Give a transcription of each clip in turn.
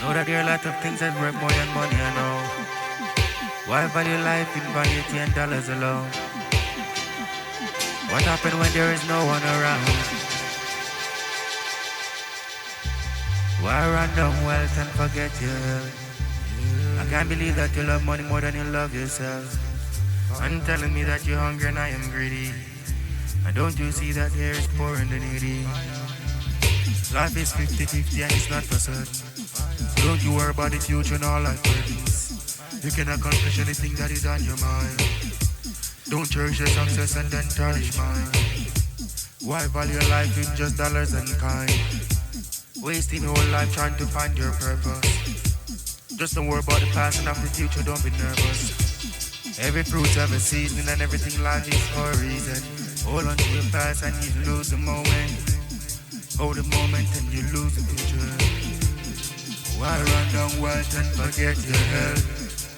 Know that there are a lot of things that worth more than money, I know. Why value life in vanity and dollars alone? What happened when there is no one around? Why run down wealth and forget your health? I can't believe that you love money more than you love yourself. And telling me that you're hungry and I am greedy. And don't you see that here is poor and the needy? Life is 50-50 and it's not for certain. Don't you worry about the future and all life burdens. You can accomplish anything that is on your mind. Don't cherish your success and then tarnish mine. Why value life in just dollars and kind? Wasting your whole life trying to find your purpose. Just don't worry about the past and of the future, don't be nervous. Every fruit have a season and everything life is for a reason. Hold on to your past and you lose the moment. Hold the moment and you lose the future. Why run down wealth and forget your health?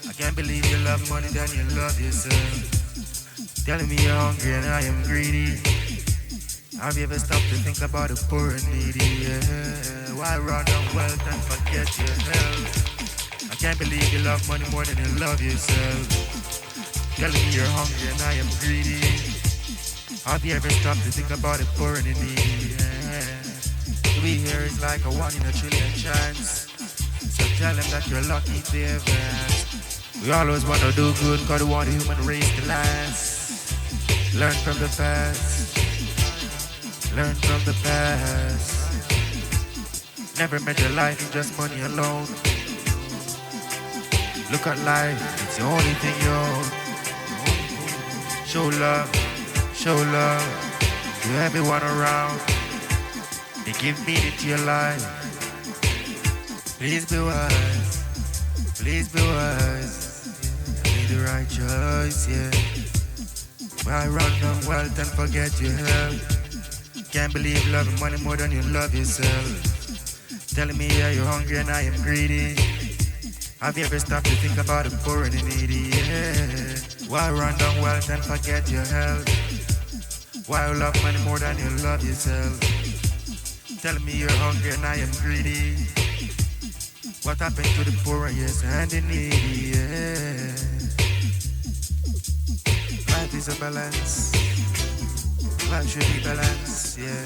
I can't believe you love money than you love yourself. Telling me you're hungry and I am greedy. Have you ever stopped to think about the poor and needy? Yeah. Why run down wealth and forget your health? I can't believe you love money more than you love yourself. Telling me you're hungry and I am greedy. Have you ever stopped to think about the poor and the needy? Yeah. To be here is like a 1 in a trillion chance. So tell them that you're lucky if they ever ask. We always want to do good cause we want the human race to last. Learn from the past. Learn from the past. Never measure life in just money alone. Look at life, it's the only thing you own. Show love to everyone around. They give meaning to your life. Please be wise, please be wise. Make the right choice, yeah. Why run down wealth and forget your health? Can't believe loving money more than you love yourself. Telling me yeah, you're hungry and I am greedy. Have you ever stopped to think about the poor and the needy? Yeah. Why run down wealth and forget your health? Why you love money more than you love yourself? Telling me you're hungry and I am greedy. What happened to the poor, yes, and the needy? Yeah. Life is a balance. Life should be balanced, yeah.